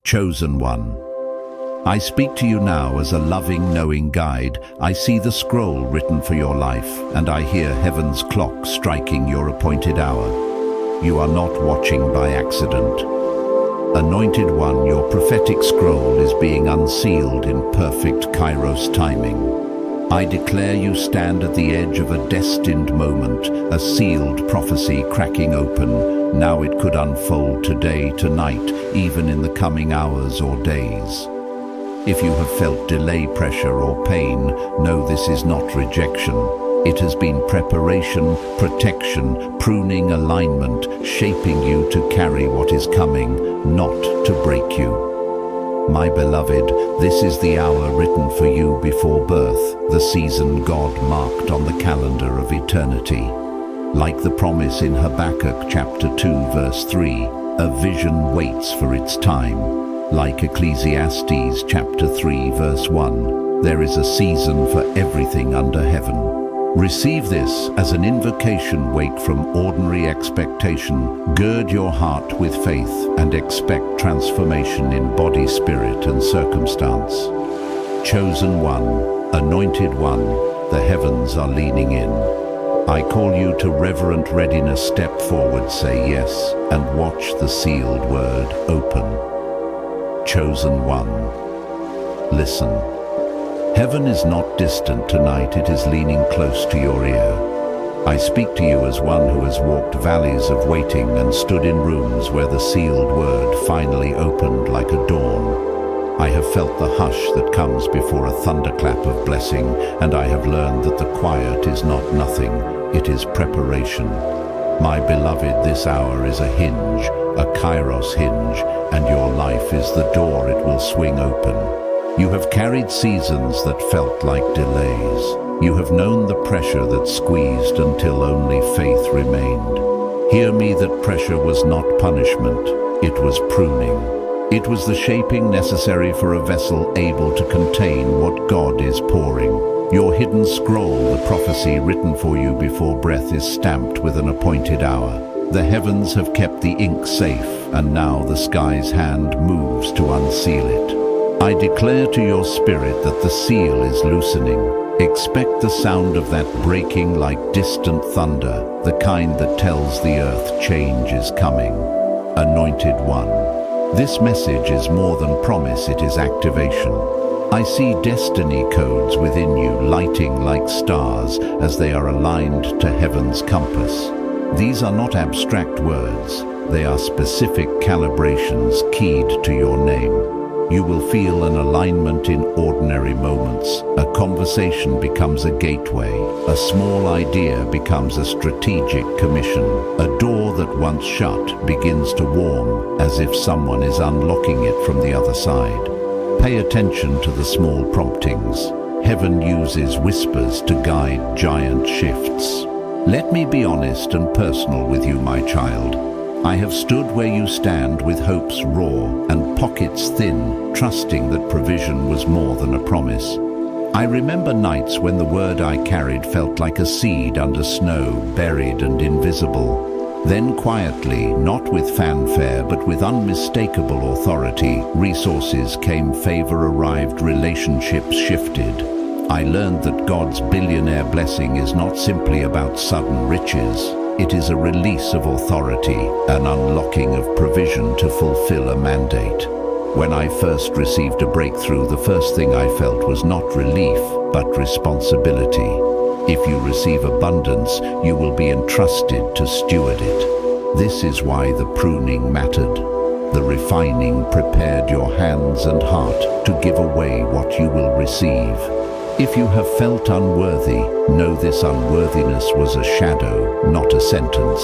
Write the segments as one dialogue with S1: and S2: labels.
S1: Chosen one. I speak to you now as a loving, knowing guide. I see the scroll written for your life, and I hear heaven's clock striking your appointed hour. You are not watching by accident. Anointed one, your prophetic scroll is being unsealed in perfect Kairos timing. I declare you stand at the edge of a destined moment, a sealed prophecy cracking open. Now it could unfold today, tonight, even in the coming hours or days. If you have felt delay, pressure or pain, know this is not rejection. It has been preparation, protection, pruning, alignment, shaping you to carry what is coming, not to break you. My beloved, this is the hour written for you before birth, the season God marked on the calendar of eternity. Like the promise in Habakkuk chapter 2 verse 3, a vision waits for its time. Like Ecclesiastes chapter 3 verse 1, there is a season for everything under heaven. Receive this as an invocation. Wake from ordinary expectation. Gird your heart with faith and expect transformation in body, spirit and circumstance. Chosen one, anointed one, the heavens are leaning in. I call you to reverent readiness. Step forward, say yes, and watch the sealed word open. Chosen one, listen. Heaven is not distant tonight, it is leaning close to your ear. I speak to you as one who has walked valleys of waiting and stood in rooms where the sealed word finally opened like a dawn. I have felt the hush that comes before a thunderclap of blessing, and I have learned that the quiet is not nothing, it is preparation. My beloved, this hour is a hinge, a Kairos hinge, and your life is the door it will swing open. You have carried seasons that felt like delays. You have known the pressure that squeezed until only faith remained. Hear me, that pressure was not punishment, it was pruning. It was the shaping necessary for a vessel able to contain what God is pouring. Your hidden scroll, the prophecy written for you before breath, is stamped with an appointed hour. The heavens have kept the ink safe, and now the sky's hand moves to unseal it. I declare to your spirit that the seal is loosening. Expect the sound of that breaking like distant thunder, the kind that tells the earth change is coming. Anointed one. This message is more than promise, it is activation. I see destiny codes within you lighting like stars as they are aligned to heaven's compass. These are not abstract words, they are specific calibrations keyed to your name. You will feel an alignment in ordinary moments. A conversation becomes a gateway. A small idea becomes a strategic commission. A door that once shut begins to warm, as if someone is unlocking it from the other side. Pay attention to the small promptings. Heaven uses whispers to guide giant shifts. Let me be honest and personal with you, my child. I have stood where you stand with hopes raw and pockets thin, trusting that provision was more than a promise. I remember nights when the word I carried felt like a seed under snow, buried and invisible. Then quietly, not with fanfare but with unmistakable authority, resources came, favor arrived, relationships shifted. I learned that God's billionaire blessing is not simply about sudden riches. It is a release of authority, an unlocking of provision to fulfill a mandate. When I first received a breakthrough, the first thing I felt was not relief, but responsibility. If you receive abundance, you will be entrusted to steward it. This is why the pruning mattered. The refining prepared your hands and heart to give away what you will receive. If you have felt unworthy, know this unworthiness was a shadow, not a sentence.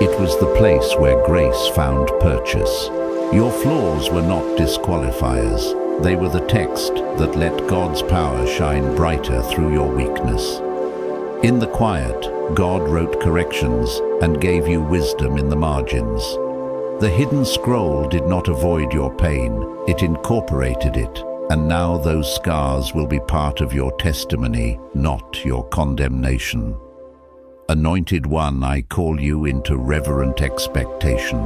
S1: It was the place where grace found purchase. Your flaws were not disqualifiers. They were the text that let God's power shine brighter through your weakness. In the quiet, God wrote corrections and gave you wisdom in the margins. The hidden scroll did not avoid your pain, it incorporated it. And now those scars will be part of your testimony, not your condemnation. Anointed one, I call you into reverent expectation.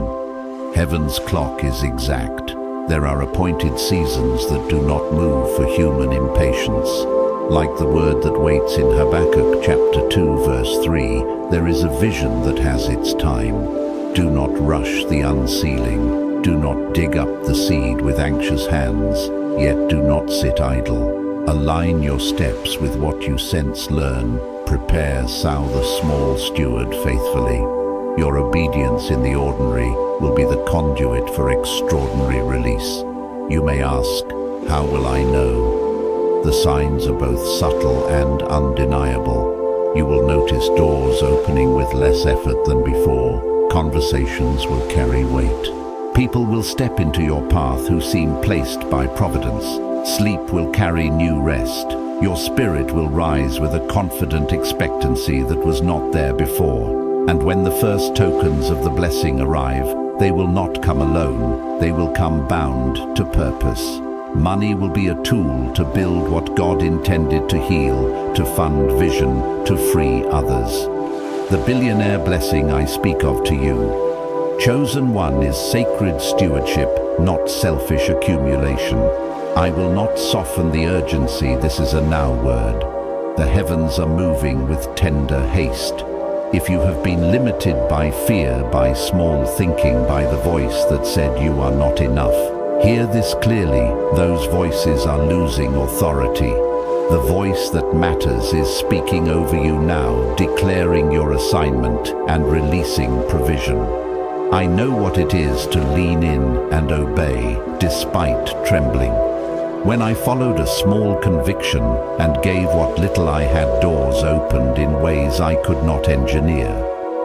S1: Heaven's clock is exact. There are appointed seasons that do not move for human impatience. Like the word that waits in Habakkuk chapter 2 verse 3, there is a vision that has its time. Do not rush the unsealing. Do not dig up the seed with anxious hands, yet do not sit idle. Align your steps with what you sense learn. Prepare, sow the small steward faithfully. Your obedience in the ordinary will be the conduit for extraordinary release. You may ask, how will I know? The signs are both subtle and undeniable. You will notice doors opening with less effort than before. Conversations will carry weight. People will step into your path who seem placed by providence. Sleep will carry new rest. Your spirit will rise with a confident expectancy that was not there before. And when the first tokens of the blessing arrive, they will not come alone. They will come bound to purpose. Money will be a tool to build what God intended to heal, to fund vision, to free others. The billionaire blessing I speak of to you. Chosen one is sacred stewardship, not selfish accumulation. I will not soften the urgency, this is a now word. The heavens are moving with tender haste. If you have been limited by fear, by small thinking, by the voice that said you are not enough, hear this clearly, those voices are losing authority. The voice that matters is speaking over you now, declaring your assignment and releasing provision. I know what it is to lean in and obey, despite trembling. When I followed a small conviction and gave what little I had, doors opened in ways I could not engineer.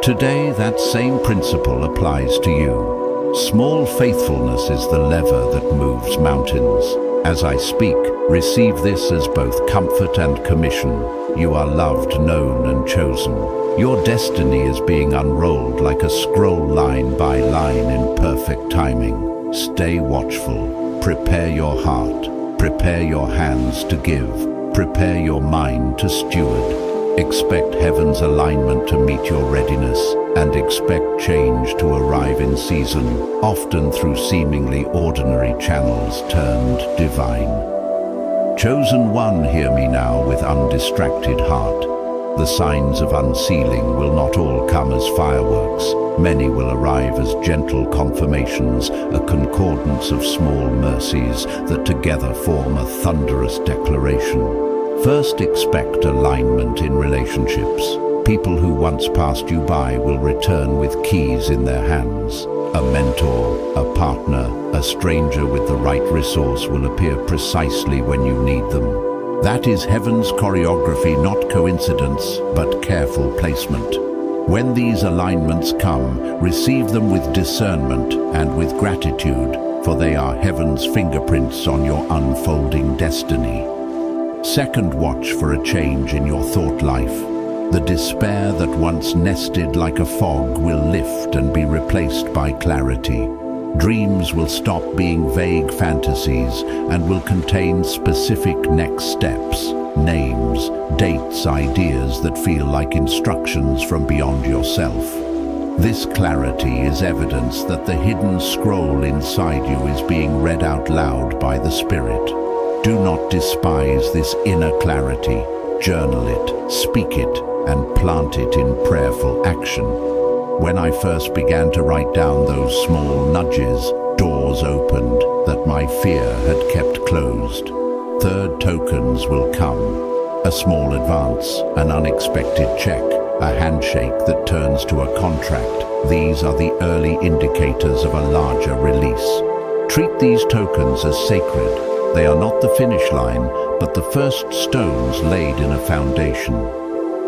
S1: Today, that same principle applies to you. Small faithfulness is the lever that moves mountains. As I speak, receive this as both comfort and commission. You are loved, known, and chosen. Your destiny is being unrolled like a scroll line by line in perfect timing. Stay watchful. Prepare your heart. Prepare your hands to give. Prepare your mind to steward. Expect heaven's alignment to meet your readiness, and expect change to arrive in season, often through seemingly ordinary channels turned divine. Chosen one, hear me now with undistracted heart. The signs of unsealing will not all come as fireworks. Many will arrive as gentle confirmations, a concordance of small mercies that together form a thunderous declaration. First, expect alignment in relationships. People who once passed you by will return with keys in their hands. A mentor, a partner, a stranger with the right resource will appear precisely when you need them. That is heaven's choreography, not coincidence, but careful placement. When these alignments come, receive them with discernment and with gratitude, for they are heaven's fingerprints on your unfolding destiny. Second, watch for a change in your thought life. The despair that once nested like a fog will lift and be replaced by clarity. Dreams will stop being vague fantasies and will contain specific next steps, names, dates, ideas that feel like instructions from beyond yourself. This clarity is evidence that the hidden scroll inside you is being read out loud by the Spirit. Do not despise this inner clarity. Journal it, speak it, and plant it in prayerful action. When I first began to write down those small nudges, doors opened that my fear had kept closed. Third, tokens will come. A small advance, an unexpected check, a handshake that turns to a contract. These are the early indicators of a larger release. Treat these tokens as sacred. They are not the finish line, but the first stones laid in a foundation.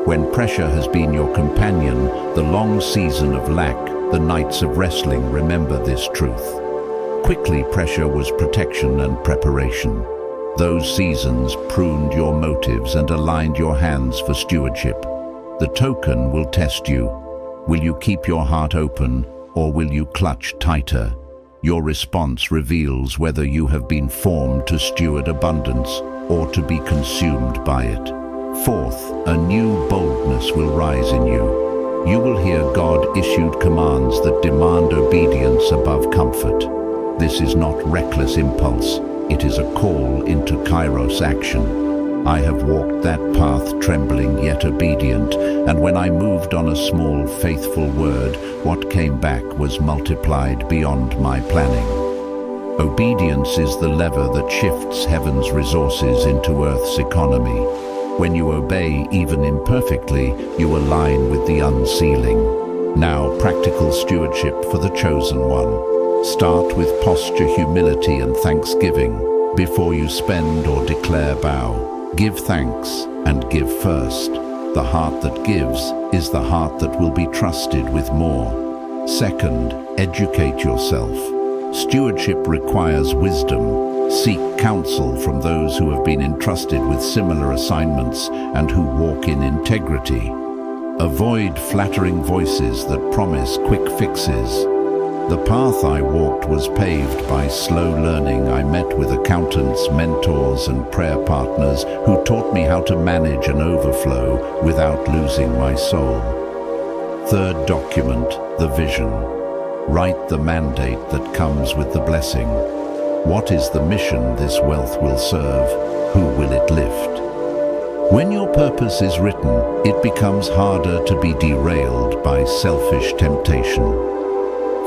S1: When pressure has been your companion, the long season of lack, the nights of wrestling, remember this truth. Quickly, pressure was protection and preparation. Those seasons pruned your motives and aligned your hands for stewardship. The token will test you. Will you keep your heart open, or will you clutch tighter? Your response reveals whether you have been formed to steward abundance or to be consumed by it. Fourth, a new boldness will rise in you. You will hear God-issued commands that demand obedience above comfort. This is not reckless impulse, it is a call into Kairos action. I have walked that path trembling yet obedient, and when I moved on a small, faithful word, what came back was multiplied beyond my planning. Obedience is the lever that shifts heaven's resources into earth's economy. When you obey, even imperfectly, you align with the unsealing. Now, practical stewardship for the chosen one. Start with posture, humility, and thanksgiving. Before you spend or declare, bow. Give thanks and give first. The heart that gives is the heart that will be trusted with more. Second, educate yourself. Stewardship requires wisdom. Seek counsel from those who have been entrusted with similar assignments and who walk in integrity. Avoid flattering voices that promise quick fixes. The path I walked was paved by slow learning. I met with accountants, mentors, and prayer partners who taught me how to manage an overflow without losing my soul. Third, document the vision. Write the mandate that comes with the blessing. What is the mission this wealth will serve? Who will it lift? When your purpose is written, it becomes harder to be derailed by selfish temptation.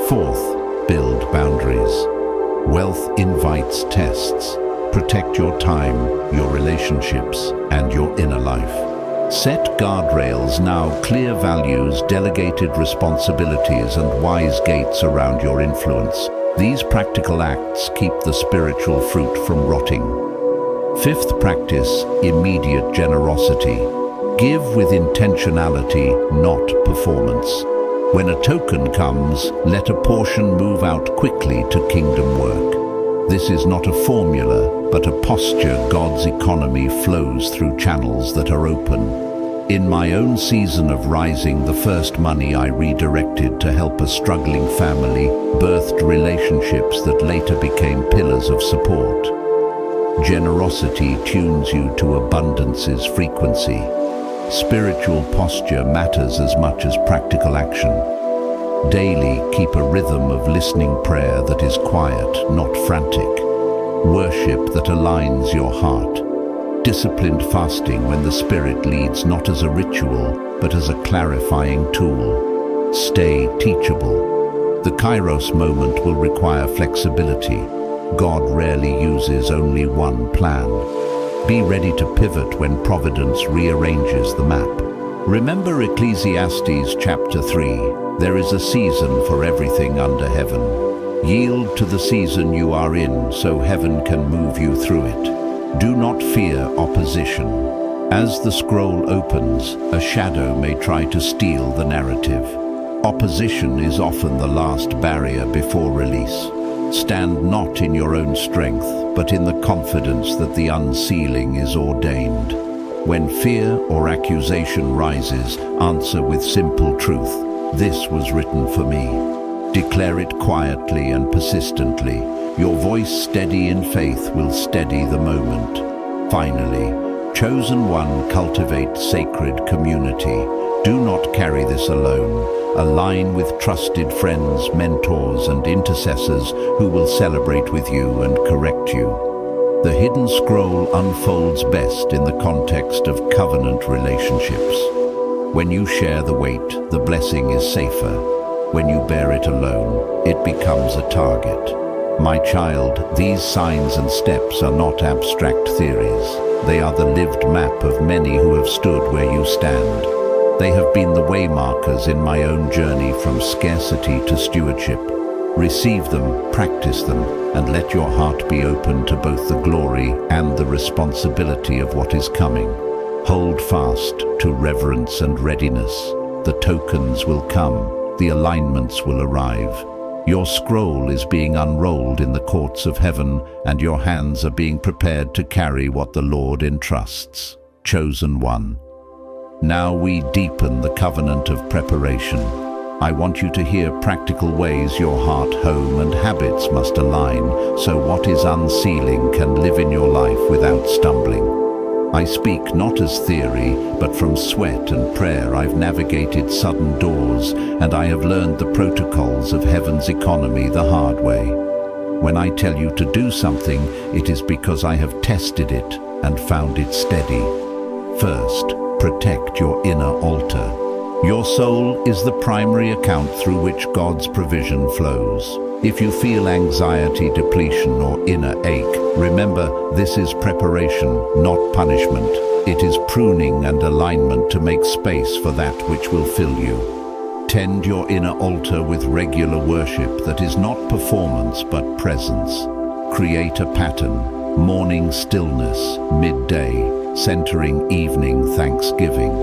S1: Fourth, build boundaries. Wealth invites tests. Protect your time, your relationships, and your inner life. Set guardrails now, clear values, delegated responsibilities, and wise gates around your influence. These practical acts keep the spiritual fruit from rotting. Fifth, practice immediate generosity. Give with intentionality, not performance. When a token comes, let a portion move out quickly to kingdom work. This is not a formula, but a posture. God's economy flows through channels that are open. In my own season of rising, the first money I redirected to help a struggling family birthed relationships that later became pillars of support. Generosity tunes you to abundance's frequency. Spiritual posture matters as much as practical action. Daily, keep a rhythm of listening prayer that is quiet, not frantic. Worship that aligns your heart. Disciplined fasting when the Spirit leads, not as a ritual, but as a clarifying tool. Stay teachable. The Kairos moment will require flexibility. God rarely uses only one plan. Be ready to pivot when providence rearranges the map. Remember Ecclesiastes chapter 3, there is a season for everything under heaven. Yield to the season you are in so heaven can move you through it. Do not fear opposition. As the scroll opens, a shadow may try to steal the narrative. Opposition is often the last barrier before release. Stand not in your own strength, but in the confidence that the unsealing is ordained. When fear or accusation rises, answer with simple truth. This was written for me. Declare it quietly and persistently. Your voice steady in faith will steady the moment. Finally, chosen one, cultivate sacred community. Do not carry this alone. Align with trusted friends, mentors, and intercessors who will celebrate with you and correct you. The hidden scroll unfolds best in the context of covenant relationships. When you share the weight, the blessing is safer. When you bear it alone, it becomes a target. My child, these signs and steps are not abstract theories. They are the lived map of many who have stood where you stand. They have been the waymarkers in my own journey from scarcity to stewardship. Receive them, practice them, and let your heart be open to both the glory and the responsibility of what is coming. Hold fast to reverence and readiness. The tokens will come, the alignments will arrive. Your scroll is being unrolled in the courts of heaven, and your hands are being prepared to carry what the Lord entrusts. Chosen one. Now we deepen the covenant of preparation. I want you to hear practical ways your heart, home, and habits must align, so what is unsealing can live in your life without stumbling. I speak not as theory, but from sweat and prayer. I've navigated sudden doors, and I have learned the protocols of heaven's economy the hard way. When I tell you to do something, it is because I have tested it and found it steady. First, protect your inner altar. Your soul is the primary account through which God's provision flows. If you feel anxiety, depletion, or inner ache, remember this is preparation, not punishment. It is pruning and alignment to make space for that which will fill you. Tend your inner altar with regular worship that is not performance but presence. Create a pattern: morning stillness, midday, centering, evening thanksgiving.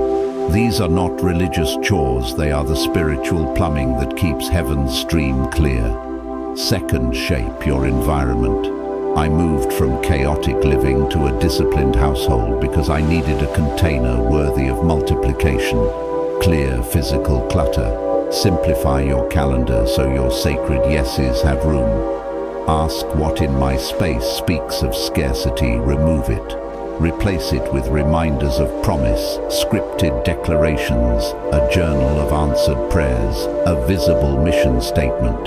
S1: These are not religious chores, they are the spiritual plumbing that keeps heaven's stream clear. Second, shape your environment. I moved from chaotic living to a disciplined household because I needed a container worthy of multiplication. Clear physical clutter. Simplify your calendar so your sacred yeses have room. Ask what in my space speaks of scarcity, remove it. Replace it with reminders of promise, scripted declarations, a journal of answered prayers, a visible mission statement.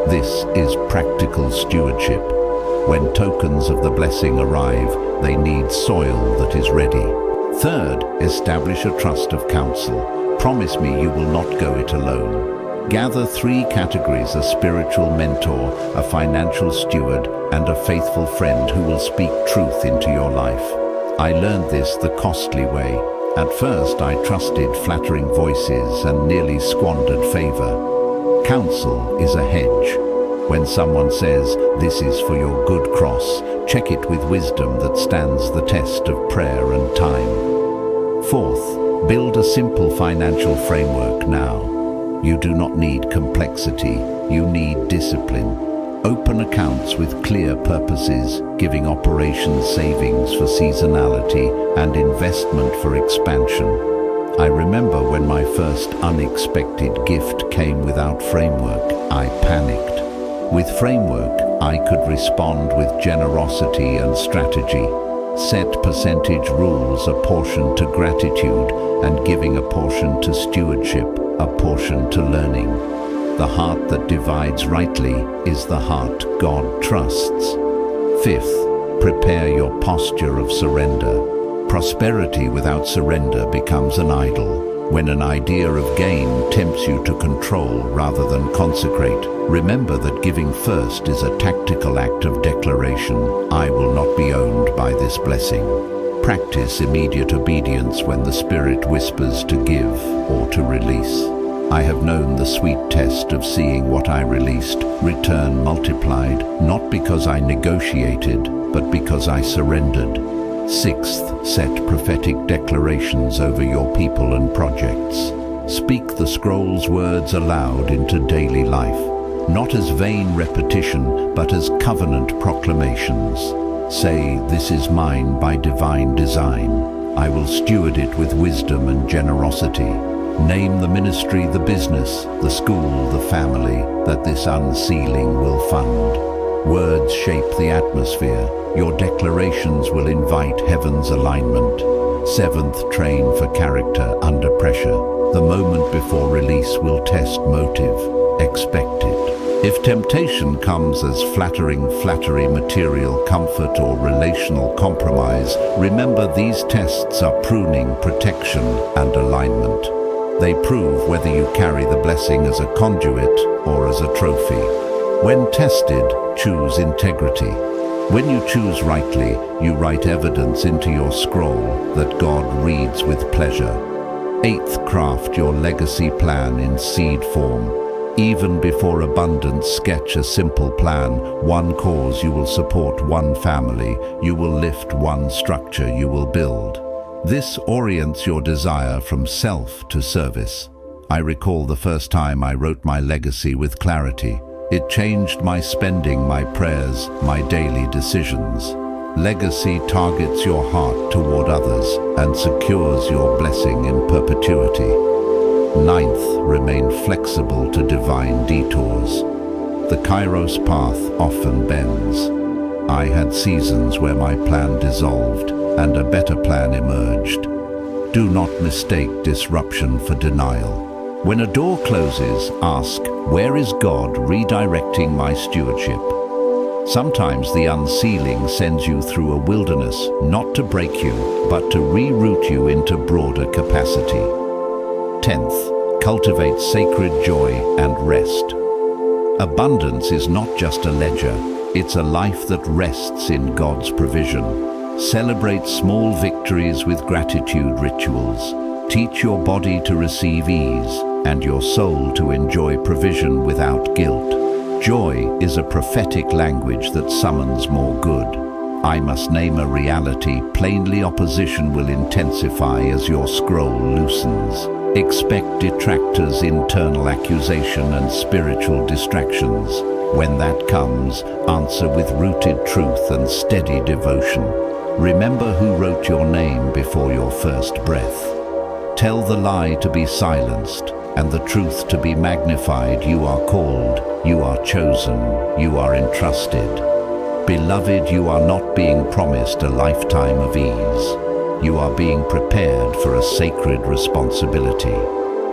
S1: This is practical stewardship. When tokens of the blessing arrive, they need soil that is ready. Third, establish a trust of counsel. Promise me you will not go it alone. Gather 3 categories: a spiritual mentor, a financial steward, and a faithful friend who will speak truth into your life. I learned this the costly way. At first, I trusted flattering voices and nearly squandered favor. Counsel is a hedge. When someone says, "This is for your good cross," check it with wisdom that stands the test of prayer and time. Fourth, build a simple financial framework now. You do not need complexity, you need discipline. Open accounts with clear purposes, giving operations savings for seasonality and investment for expansion. I remember when my first unexpected gift came without framework, I panicked. With framework, I could respond with generosity and strategy. Set percentage rules, a portion to gratitude, and giving a portion to stewardship, a portion to learning. The heart that divides rightly is the heart God trusts. Fifth, prepare your posture of surrender. Prosperity without surrender becomes an idol. When an idea of gain tempts you to control rather than consecrate, remember that giving first is a tactical act of declaration. I will not be owned by this blessing. Practice immediate obedience when the Spirit whispers to give or to release. I have known the sweet test of seeing what I released return multiplied, not because I negotiated, but because I surrendered. Sixth, set prophetic declarations over your people and projects. Speak the scroll's words aloud into daily life, not as vain repetition, but as covenant proclamations. Say, "This is mine by divine design. I will steward it with wisdom and generosity." Name the ministry, the business, the school, the family that this unsealing will fund. Words shape the atmosphere. Your declarations will invite heaven's alignment. Seventh, train for character under pressure. The moment before release will test motive. Expect it. If temptation comes as flattery, material comfort, or relational compromise, remember these tests are pruning, protection, and alignment. They prove whether you carry the blessing as a conduit or as a trophy. When tested, choose integrity. When you choose rightly, you write evidence into your scroll that God reads with pleasure. Eighth, craft your legacy plan in seed form. Even before abundance, sketch a simple plan. One cause you will support, one family. You will lift, one structure you will build. This orients your desire from self to service. I recall the first time I wrote my legacy with clarity. It changed my spending, my prayers, my daily decisions. Legacy targets your heart toward others and secures your blessing in perpetuity. Ninth, remain flexible to divine detours. The Kairos path often bends. I had seasons where my plan dissolved and a better plan emerged. Do not mistake disruption for denial. When a door closes, ask, where is God redirecting my stewardship? Sometimes the unsealing sends you through a wilderness, not to break you, but to reroute you into broader capacity. 10th, cultivate sacred joy and rest. Abundance is not just a ledger, it's a life that rests in God's provision. Celebrate small victories with gratitude rituals. Teach your body to receive ease and your soul to enjoy provision without guilt. Joy is a prophetic language that summons more good. I must name a reality, plainly opposition will intensify as your scroll loosens. Expect detractors, internal accusation and spiritual distractions. When that comes, answer with rooted truth and steady devotion. Remember who wrote your name before your first breath. Tell the lie to be silenced and the truth to be magnified. You are called, you are chosen, you are entrusted. Beloved, you are not being promised a lifetime of ease. You are being prepared for a sacred responsibility.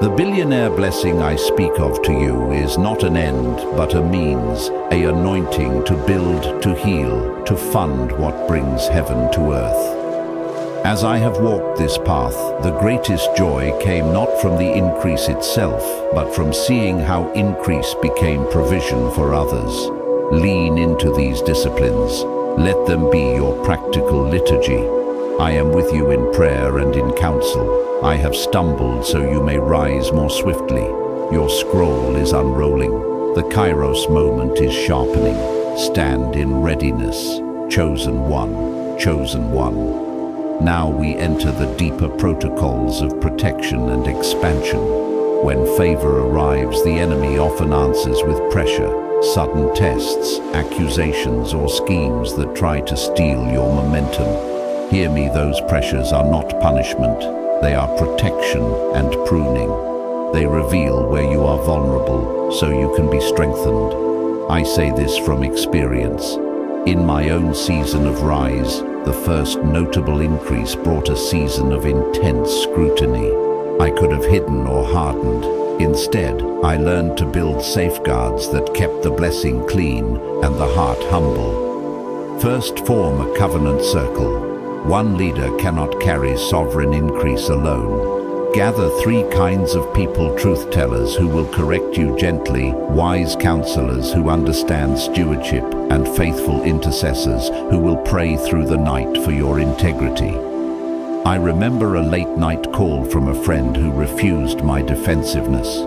S1: The billionaire blessing I speak of to you is not an end, but a means, an anointing to build, to heal, to fund what brings heaven to earth. As I have walked this path, the greatest joy came not from the increase itself, but from seeing how increase became provision for others. Lean into these disciplines. Let them be your practical liturgy. I am with you in prayer and in counsel. I have stumbled so you may rise more swiftly. Your scroll is unrolling. The Kairos moment is sharpening. Stand in readiness. Chosen one, chosen one. Now we enter the deeper protocols of protection and expansion. When favor arrives, the enemy often answers with pressure, sudden tests, accusations, or schemes that try to steal your momentum. Hear me, those pressures are not punishment. They are protection and pruning. They reveal where you are vulnerable, so you can be strengthened. I say this from experience. In my own season of rise, the first notable increase brought a season of intense scrutiny. I could have hidden or hardened. Instead, I learned to build safeguards that kept the blessing clean and the heart humble. First, form a covenant circle. One leader cannot carry sovereign increase alone. Gather 3 kinds of people: truth tellers who will correct you gently, wise counselors who understand stewardship, and faithful intercessors who will pray through the night for your integrity. I remember a late-night call from a friend who refused my defensiveness.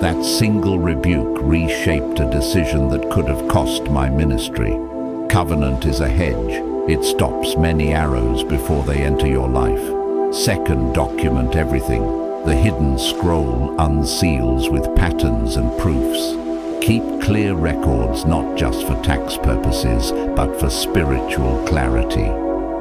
S1: That single rebuke reshaped a decision that could have cost my ministry. Covenant is a hedge. It stops many arrows before they enter your life. Second, document everything. The hidden scroll unseals with patterns and proofs. Keep clear records, not just for tax purposes, but for spiritual clarity.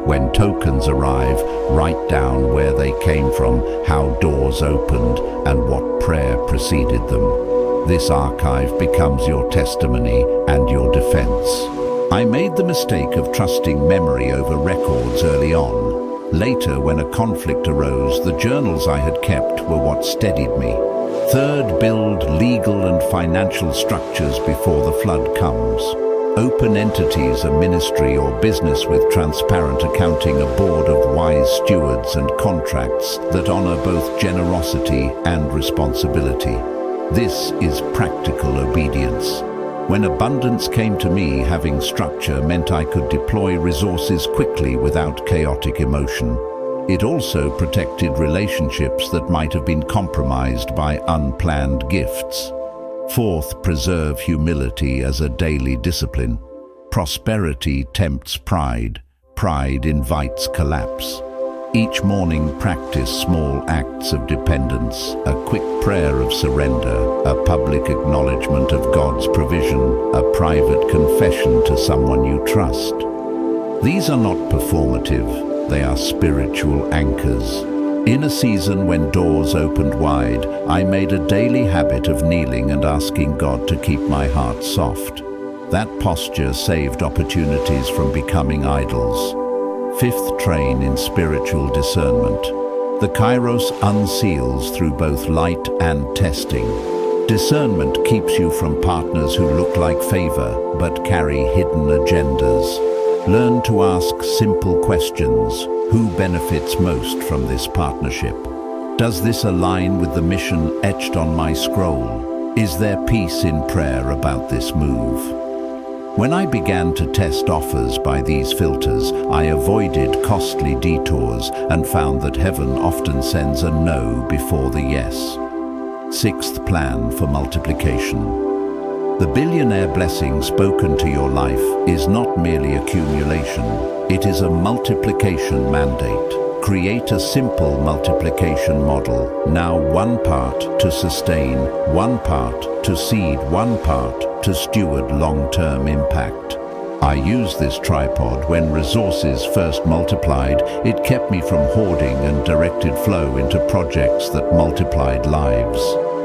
S1: When tokens arrive, write down where they came from, how doors opened, and what prayer preceded them. This archive becomes your testimony and your defense. I made the mistake of trusting memory over records early on. Later, when a conflict arose, the journals I had kept were what steadied me. Third, build legal and financial structures before the flood comes. Open entities, a ministry or business with transparent accounting, a board of wise stewards, and contracts that honor both generosity and responsibility. This is practical obedience. When abundance came to me, having structure meant I could deploy resources quickly without chaotic emotion. It also protected relationships that might have been compromised by unplanned gifts. Fourth, preserve humility as a daily discipline. Prosperity tempts pride. Pride invites collapse. Each morning, practice small acts of dependence, a quick prayer of surrender, a public acknowledgement of God's provision, a private confession to someone you trust. These are not performative, they are spiritual anchors. In a season when doors opened wide, I made a daily habit of kneeling and asking God to keep my heart soft. That posture saved opportunities from becoming idols. Fifth, train in spiritual discernment. The Kairos unseals through both light and testing. Discernment keeps you from partners who look like favor but carry hidden agendas. Learn to ask simple questions. Who benefits most from this partnership? Does this align with the mission etched on my scroll? Is there peace in prayer about this move? When I began to test offers by these filters, I avoided costly detours and found that heaven often sends a no before the yes. Sixth plan for multiplication. The billionaire blessing spoken to your life is not merely accumulation, it is a multiplication mandate. Create a simple multiplication model. Now 1 part to sustain, 1 part to seed, 1 part to steward long-term impact. I used this tripod when resources first multiplied. It kept me from hoarding and directed flow into projects that multiplied lives.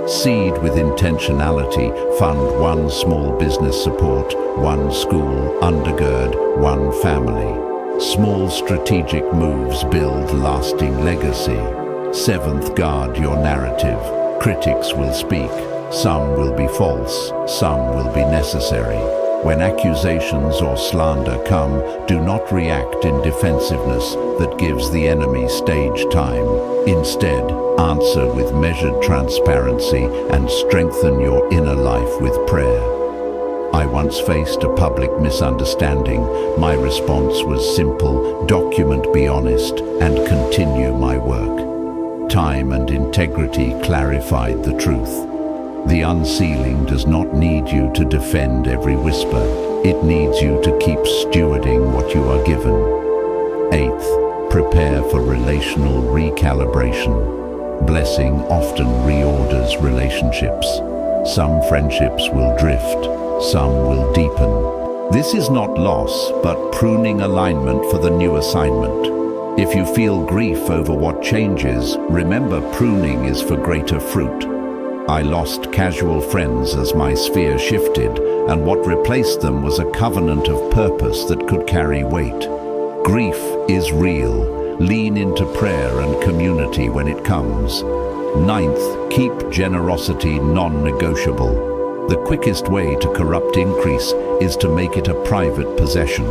S1: Seed with intentionality. Fund 1 small business support, 1 school, undergird 1 family. Small strategic moves build lasting legacy. Seventh, guard your narrative. Critics will speak. Some will be false, some will be necessary. When accusations or slander come, do not react in defensiveness that gives the enemy stage time. Instead, answer with measured transparency and strengthen your inner life with prayer. I once faced a public misunderstanding. My response was simple: document, be honest, and continue my work. Time and integrity clarified the truth. The unsealing does not need you to defend every whisper. It needs you to keep stewarding what you are given. Eighth, prepare for relational recalibration. Blessing often reorders relationships. Some friendships will drift, some will deepen. This is not loss, but pruning alignment for the new assignment. If you feel grief over what changes, remember pruning is for greater fruit. I lost casual friends as my sphere shifted, and what replaced them was a covenant of purpose that could carry weight. Grief is real. Lean into prayer and community when it comes. Ninth, keep generosity non-negotiable. The quickest way to corrupt increase is to make it a private possession.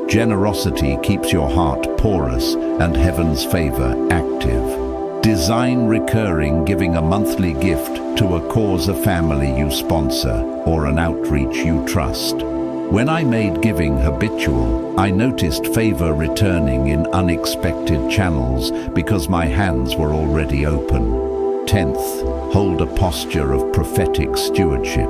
S1: Generosity keeps your heart porous and heaven's favor active. Design recurring, giving a monthly gift to a cause, a family you sponsor, or an outreach you trust. When I made giving habitual, I noticed favor returning in unexpected channels because my hands were already open. 10th, hold a posture of prophetic stewardship.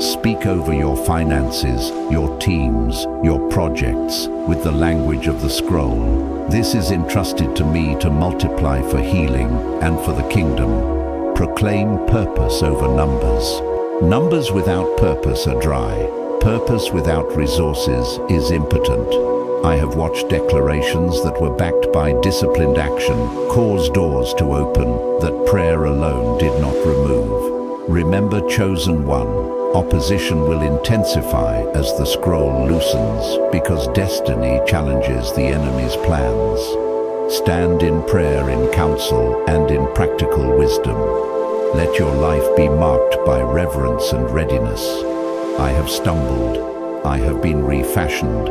S1: Speak over your finances, your teams, your projects with the language of the scroll. This is entrusted to me to multiply for healing and for the kingdom. Proclaim purpose over numbers. Numbers without purpose are dry. Purpose without resources is impotent. I have watched declarations that were backed by disciplined action cause doors to open that prayer alone did not remove. Remember, chosen one. Opposition will intensify as the scroll loosens because destiny challenges the enemy's plans. Stand in prayer, in counsel, and in practical wisdom. Let your life be marked by reverence and readiness. I have stumbled. I have been refashioned.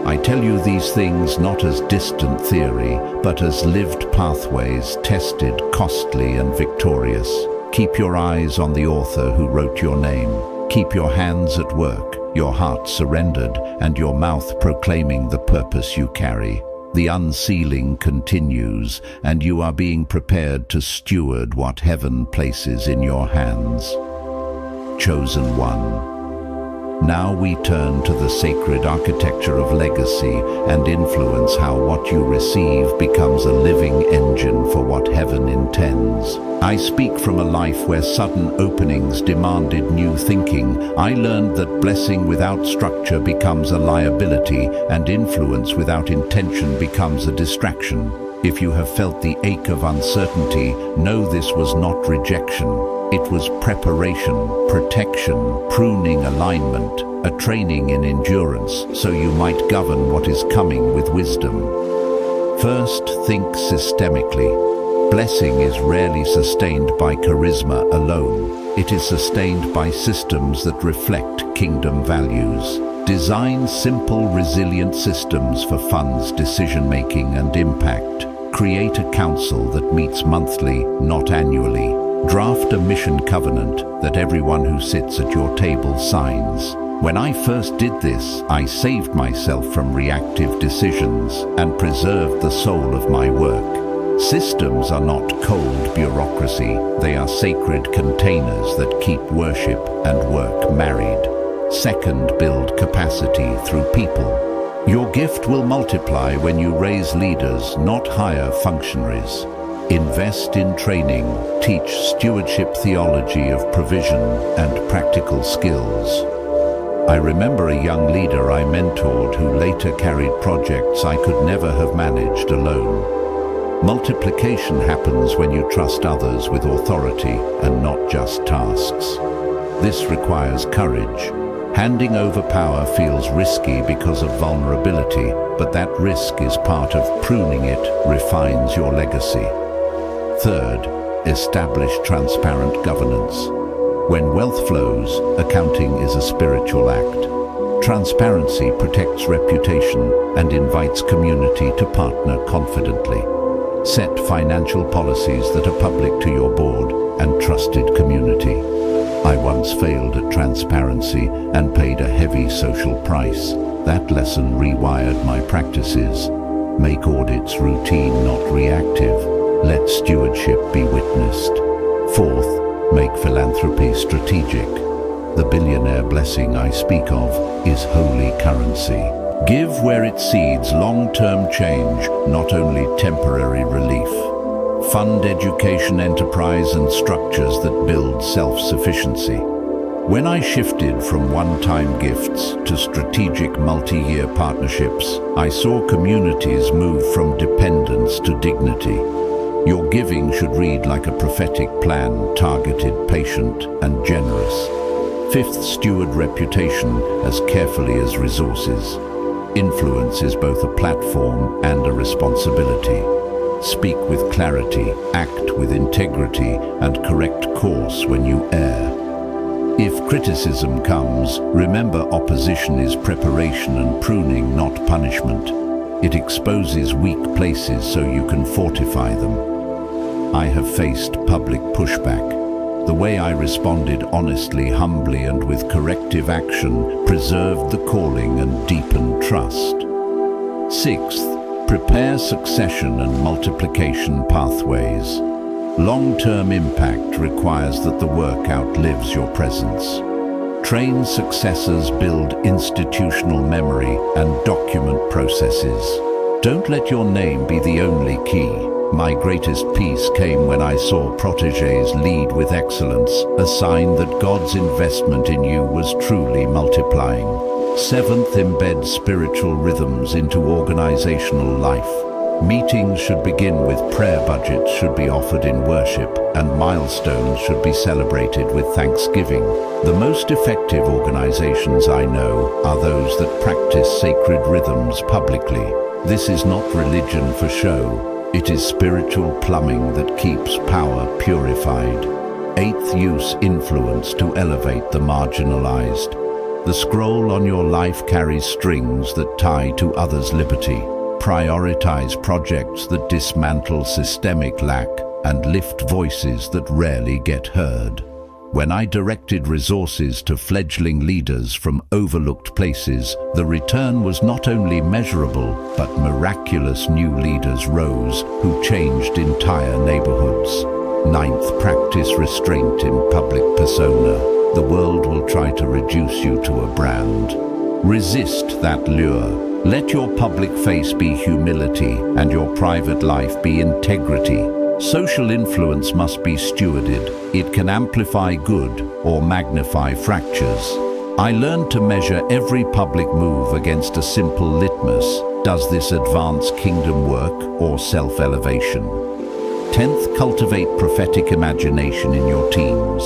S1: I tell you these things not as distant theory, but as lived pathways, tested, costly, and victorious. Keep your eyes on the author who wrote your name. Keep your hands at work, your heart surrendered, and your mouth proclaiming the purpose you carry. The unsealing continues, and you are being prepared to steward what heaven places in your hands. Chosen one. Now we turn to the sacred architecture of legacy and influence, how what you receive becomes a living engine for what heaven intends. I speak from a life where sudden openings demanded new thinking. I learned that blessing without structure becomes a liability, and influence without intention becomes a distraction. If you have felt the ache of uncertainty, know this was not rejection. It was preparation, protection, pruning, alignment, a training in endurance, so you might govern what is coming with wisdom. First, think systemically. Blessing is rarely sustained by charisma alone. It is sustained by systems that reflect kingdom values. Design simple, resilient systems for funds, decision-making, and impact. Create a council that meets monthly, not annually. Draft a mission covenant that everyone who sits at your table signs. When I first did this, I saved myself from reactive decisions and preserved the soul of my work. Systems are not cold bureaucracy. They are sacred containers that keep worship and work married. Second, build capacity through people. Your gift will multiply when you raise leaders, not hire functionaries. Invest in training. Teach stewardship theology of provision and practical skills. I remember a young leader I mentored who later carried projects I could never have managed alone. Multiplication happens when you trust others with authority and not just tasks. This requires courage. Handing over power feels risky because of vulnerability, but that risk is part of pruning it, refines your legacy. Third, establish transparent governance. When wealth flows, accounting is a spiritual act. Transparency protects reputation and invites community to partner confidently. Set financial policies that are public to your board and trusted community. I once failed at transparency and paid a heavy social price. That lesson rewired my practices. Make audits routine, not reactive. Let stewardship be witnessed. Fourth, make philanthropy strategic. The billionaire blessing I speak of is holy currency. Give where it seeds long-term change, not only temporary relief. Fund education, enterprise, and structures that build self-sufficiency. When I shifted from one-time gifts to strategic multi-year partnerships, I saw communities move from dependence to dignity. Your giving should read like a prophetic plan, targeted, patient, and generous. Fifth, steward reputation as carefully as resources. Influence is both a platform and a responsibility. Speak with clarity, act with integrity, and correct course when you err. If criticism comes, remember opposition is preparation and pruning, not punishment. It exposes weak places so you can fortify them. I have faced public pushback. The way I responded honestly, humbly, and with corrective action preserved the calling and deepened trust. Sixth, prepare succession and multiplication pathways. Long-term impact requires that the work outlives your presence. Train successors, build institutional memory, and document processes. Don't let your name be the only key. My greatest peace came when I saw protégés lead with excellence, a sign that God's investment in you was truly multiplying. Seventh, embed spiritual rhythms into organizational life. Meetings should begin with prayer, budgets should be offered in worship, and milestones should be celebrated with thanksgiving. The most effective organizations I know are those that practice sacred rhythms publicly. This is not religion for show. It is spiritual plumbing that keeps power purified. Eighth, use influence to elevate the marginalized. The scroll on your life carries strings that tie to others' liberty. Prioritize projects that dismantle systemic lack and lift voices that rarely get heard. When I directed resources to fledgling leaders from overlooked places, the return was not only measurable, but miraculous new leaders rose who changed entire neighborhoods. Ninth, practice restraint in public persona. The world will try to reduce you to a brand. Resist that lure. Let your public face be humility and your private life be integrity. Social influence must be stewarded. It can amplify good or magnify fractures. I learned to measure every public move against a simple litmus. Does this advance kingdom work or self-elevation? 10th, cultivate prophetic imagination in your teams.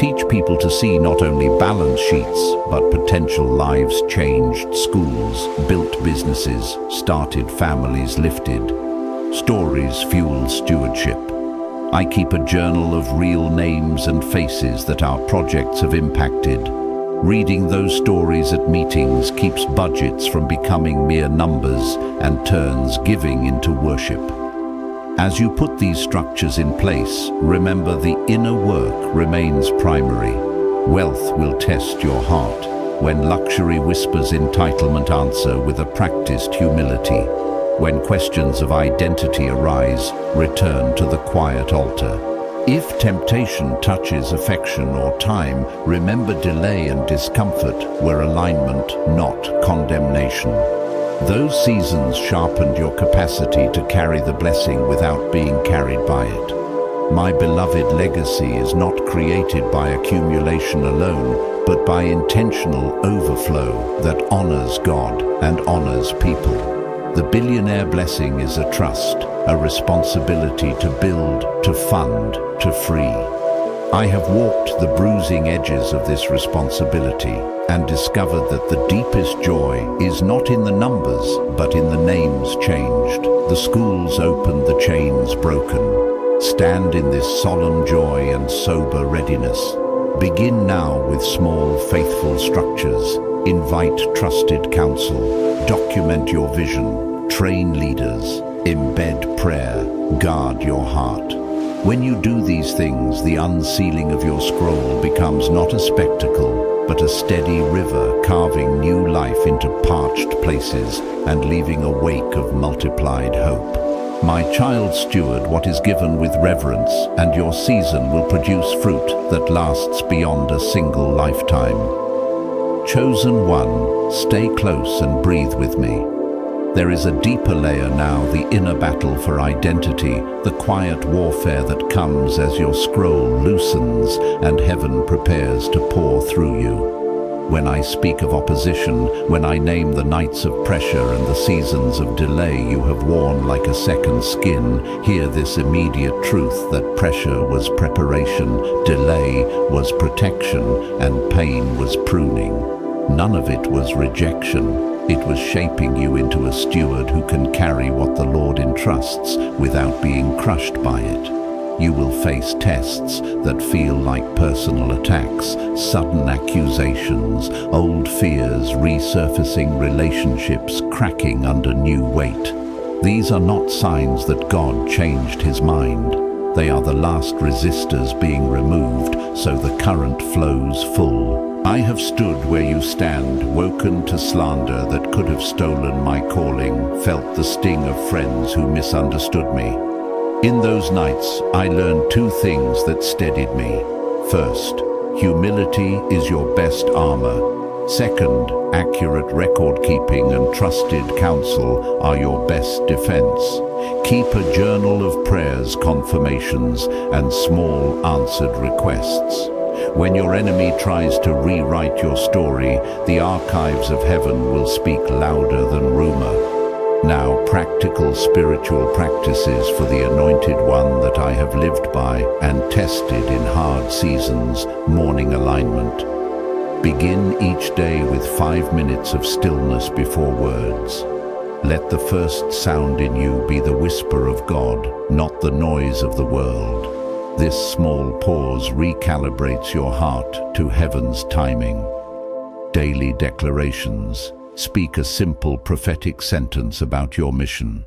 S1: Teach people to see not only balance sheets, but potential lives changed, schools, built businesses, started families lifted. Stories fuel stewardship. I keep a journal of real names and faces that our projects have impacted. Reading those stories at meetings keeps budgets from becoming mere numbers and turns giving into worship. As you put these structures in place, remember the inner work remains primary. Wealth will test your heart. When luxury whispers entitlement, answer with a practiced humility. When questions of identity arise, return to the quiet altar. If temptation touches affection or time, remember delay and discomfort were alignment, not condemnation. Those seasons sharpened your capacity to carry the blessing without being carried by it. My beloved, legacy is not created by accumulation alone, but by intentional overflow that honors God and honors people. The billionaire blessing is a trust, a responsibility to build, to fund, to free. I have walked the bruising edges of this responsibility and discovered that the deepest joy is not in the numbers, but in the names changed, the schools opened, the chains broken. Stand in this solemn joy and sober readiness. Begin now with small, faithful structures. Invite trusted counsel. Document your vision. Train leaders. Embed prayer. Guard your heart. When you do these things, the unsealing of your scroll becomes not a spectacle, but a steady river carving new life into parched places and leaving a wake of multiplied hope. My child, steward what is given with reverence, and your season will produce fruit that lasts beyond a single lifetime. Chosen one, stay close and breathe with me. There is a deeper layer now, the inner battle for identity, the quiet warfare that comes as your scroll loosens and heaven prepares to pour through you. When I speak of opposition, when I name the nights of pressure and the seasons of delay you have worn like a second skin, hear this immediate truth that pressure was preparation, delay was protection, and pain was pruning. None of it was rejection. It was shaping you into a steward who can carry what the Lord entrusts without being crushed by it. You will face tests that feel like personal attacks, sudden accusations, old fears resurfacing, relationships cracking under new weight. These are not signs that God changed his mind. They are the last resistors being removed so the current flows full. I have stood where you stand, woken to slander that could have stolen my calling, felt the sting of friends who misunderstood me. In those nights, I learned two things that steadied me. First, humility is your best armor. Second, accurate record-keeping and trusted counsel are your best defense. Keep a journal of prayers, confirmations, and small answered requests. When your enemy tries to rewrite your story, the archives of heaven will speak louder than rumor. Now, practical spiritual practices for the anointed one that I have lived by and tested in hard seasons, morning alignment. Begin each day with 5 minutes of stillness before words. Let the first sound in you be the whisper of God, not the noise of the world. This small pause recalibrates your heart to heaven's timing. Daily declarations. Speak a simple prophetic sentence about your mission.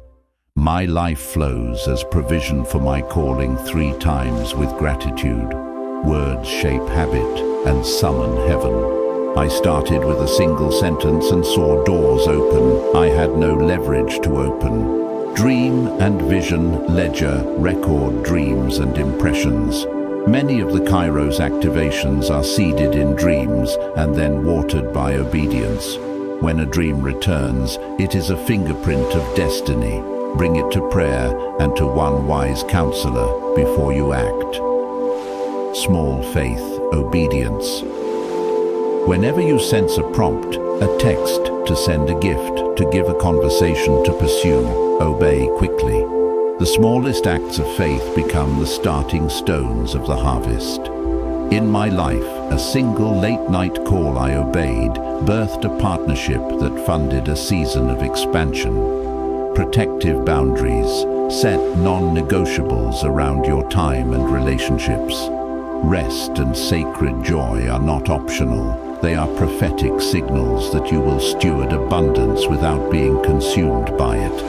S1: My life flows as provision for my calling 3 times with gratitude. Words shape habit and summon heaven. I started with a single sentence and saw doors open I had no leverage to open. Dream and vision, ledger, record dreams and impressions. Many of the Kairos activations are seeded in dreams and then watered by obedience. When a dream returns, it is a fingerprint of destiny. Bring it to prayer and to one wise counselor before you act. Small faith, obedience. Whenever you sense a prompt, a text to send a gift, to give a conversation to pursue, obey quickly. The smallest acts of faith become the starting stones of the harvest. In my life, a single late-night call I obeyed birthed a partnership that funded a season of expansion. Protective boundaries. Set non-negotiables around your time and relationships. Rest and sacred joy are not optional. They are prophetic signals that you will steward abundance without being consumed by it.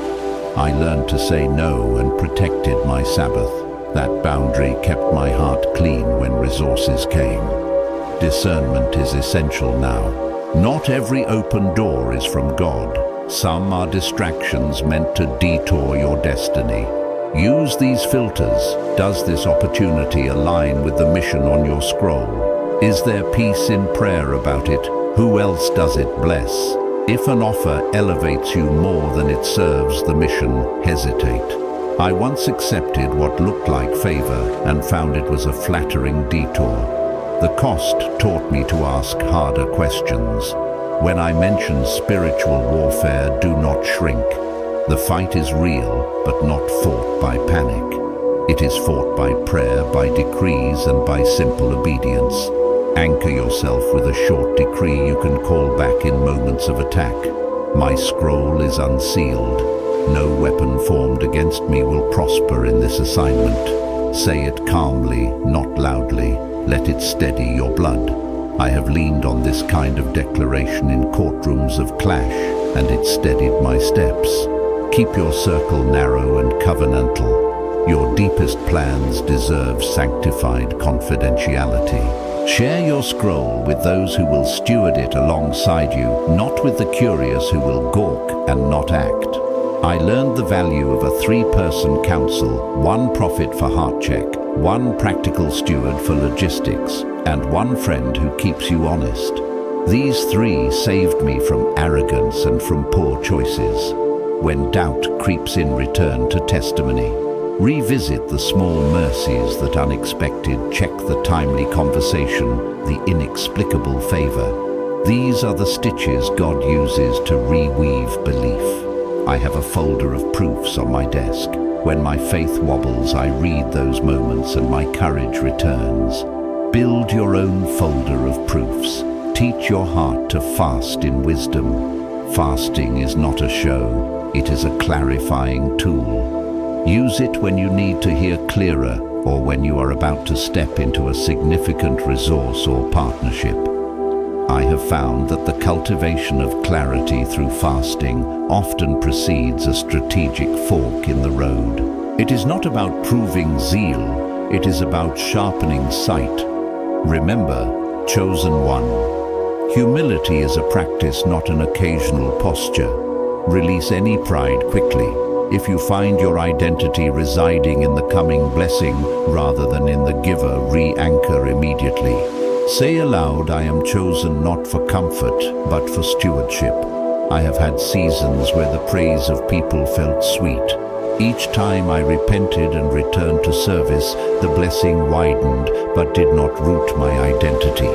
S1: I learned to say no and protected my Sabbath. That boundary kept my heart clean when resources came. Discernment is essential now. Not every open door is from God. Some are distractions meant to detour your destiny. Use these filters. Does this opportunity align with the mission on your scroll? Is there peace in prayer about it? Who else does it bless? If an offer elevates you more than it serves the mission, hesitate. I once accepted what looked like favor and found it was a flattering detour. The cost taught me to ask harder questions. When I mention spiritual warfare, do not shrink. The fight is real, but not fought by panic. It is fought by prayer, by decrees, and by simple obedience. Anchor yourself with a short decree you can call back in moments of attack. My scroll is unsealed. No weapon formed against me will prosper in this assignment. Say it calmly, not loudly. Let it steady your blood. I have leaned on this kind of declaration in courtrooms of clash, and it steadied my steps. Keep your circle narrow and covenantal. Your deepest plans deserve sanctified confidentiality. Share your scroll with those who will steward it alongside you, not with the curious who will gawk and not act. I learned the value of a 3-person council, 1 prophet for heart check, 1 practical steward for logistics, and 1 friend who keeps you honest. These 3 saved me from arrogance and from poor choices. When doubt creeps in, return to testimony. Revisit the small mercies that unexpected, check the timely conversation, the inexplicable favor. These are the stitches God uses to reweave belief. I have a folder of proofs on my desk. When my faith wobbles, I read those moments and my courage returns. Build your own folder of proofs. Teach your heart to fast in wisdom. Fasting is not a show, it is a clarifying tool. Use it when you need to hear clearer or when you are about to step into a significant resource or partnership. I have found that the cultivation of clarity through fasting often precedes a strategic fork in the road. It is not about proving zeal, it is about sharpening sight. Remember, chosen one. Humility is a practice, not an occasional posture. Release any pride quickly. If you find your identity residing in the coming blessing rather than in the giver, re-anchor immediately. Say aloud, I am chosen not for comfort, but for stewardship. I have had seasons where the praise of people felt sweet. Each time I repented and returned to service, the blessing widened, but did not root my identity.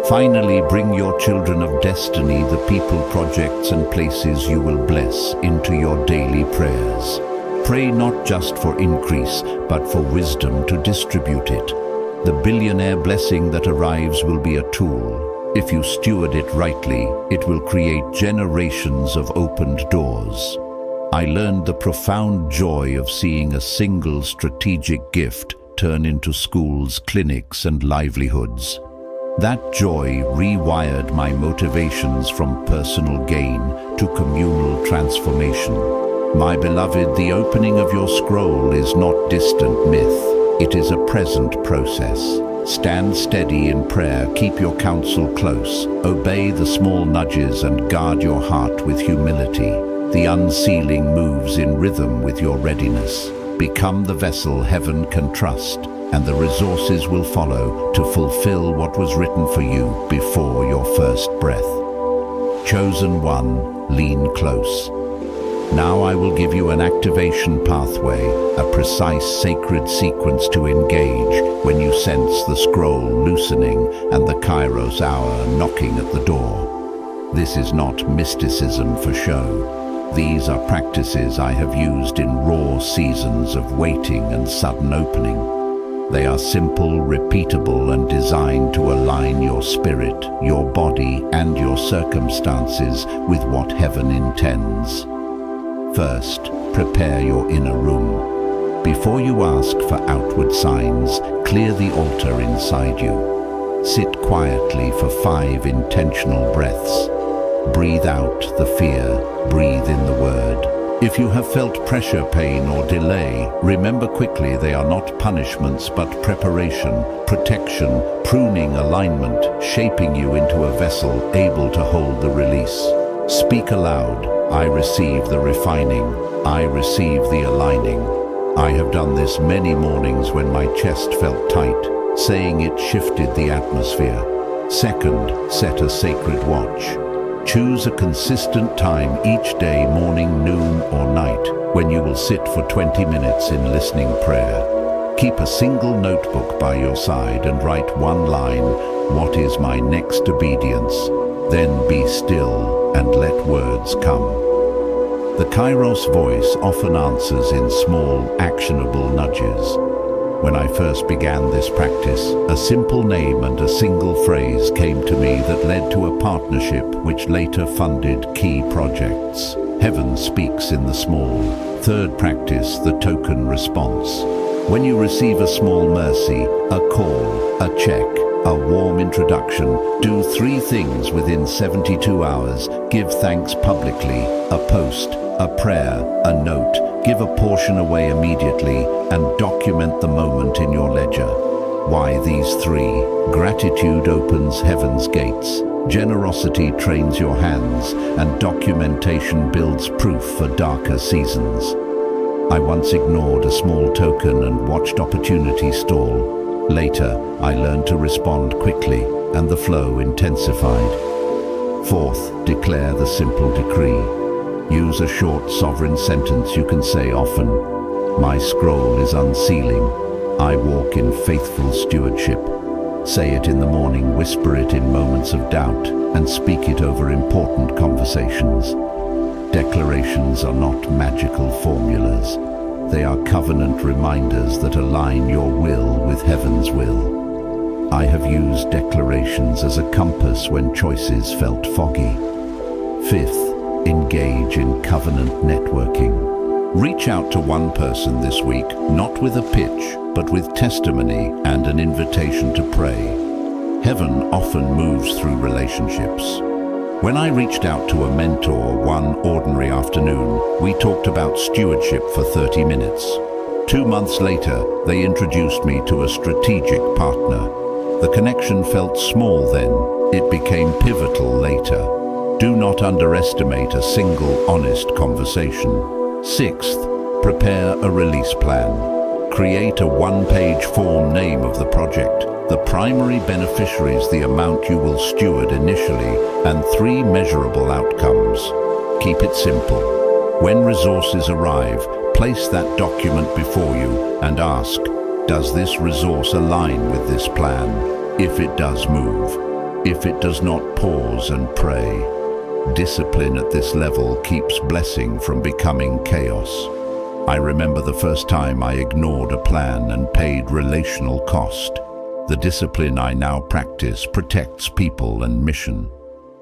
S1: Finally, bring your children of destiny, the people, projects, and places you will bless, into your daily prayers. Pray not just for increase, but for wisdom to distribute it. The billionaire blessing that arrives will be a tool. If you steward it rightly, it will create generations of opened doors. I learned the profound joy of seeing a single strategic gift turn into schools, clinics, and livelihoods. That joy rewired my motivations from personal gain to communal transformation. My beloved, the opening of your scroll is not distant myth. It is a present process. Stand steady in prayer, keep your counsel close, obey the small nudges and guard your heart with humility. The unsealing moves in rhythm with your readiness. Become the vessel heaven can trust, and the resources will follow to fulfill what was written for you before your first breath. Chosen one, lean close. Now I will give you an activation pathway, a precise sacred sequence to engage when you sense the scroll loosening and the Kairos hour knocking at the door. This is not mysticism for show. These are practices I have used in raw seasons of waiting and sudden opening. They are simple, repeatable, and designed to align your spirit, your body, and your circumstances with what heaven intends. First, prepare your inner room. Before you ask for outward signs, clear the altar inside you. Sit quietly for 5 intentional breaths. Breathe out the fear, breathe in the word. If you have felt pressure, pain, or delay, remember quickly they are not punishments but preparation, protection, pruning, alignment, shaping you into a vessel able to hold the release. Speak aloud, I receive the refining, I receive the aligning. I have done this many mornings when my chest felt tight. Saying it shifted the atmosphere. Second, set a sacred watch. Choose a consistent time each day, morning, noon, or night, when you will sit for 20 minutes in listening prayer. Keep a single notebook by your side and write one line, "What is my next obedience?" Then be still and let words come. The Kairos voice often answers in small, actionable nudges. When I first began this practice, a simple name and a single phrase came to me that led to a partnership which later funded key projects. Heaven speaks in the small. Third practice, the token response. When you receive a small mercy, a call, a check, a warm introduction, do 3 things within 72 hours. Give thanks publicly, a post, a prayer, a note. Give a portion away immediately and document the moment in your ledger. Why these 3? Gratitude opens heaven's gates. Generosity trains your hands, and documentation builds proof for darker seasons. I once ignored a small token and watched opportunity stall. Later, I learned to respond quickly, and the flow intensified. Fourth, declare the simple decree. Use a short, sovereign sentence you can say often. My scroll is unsealing. I walk in faithful stewardship. Say it in the morning, whisper it in moments of doubt, and speak it over important conversations. Declarations are not magical formulas. They are covenant reminders that align your will with heaven's will. I have used declarations as a compass when choices felt foggy. Fifth, engage in covenant networking. Reach out to one person this week, not with a pitch, but with testimony and an invitation to pray. Heaven often moves through relationships. When I reached out to a mentor one ordinary afternoon, we talked about stewardship for 30 minutes. 2 months later, they introduced me to a strategic partner. The connection felt small then. It became pivotal later. Do not underestimate a single honest conversation. Sixth, prepare a release plan. Create a 1-page form name of the project, the primary beneficiaries, the amount you will steward initially, and 3 measurable outcomes. Keep it simple. When resources arrive, place that document before you and ask, does this resource align with this plan? If it does, move. If it does not, pause and pray. Discipline at this level keeps blessing from becoming chaos. I remember the first time I ignored a plan and paid relational cost. The discipline I now practice protects people and mission.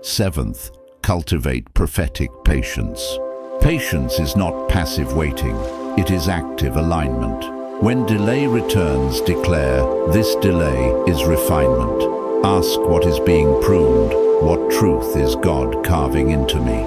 S1: Seventh, cultivate prophetic patience. Patience is not passive waiting, it is active alignment. When delay returns, declare, this delay is refinement. Ask what is being pruned, what truth is God carving into me?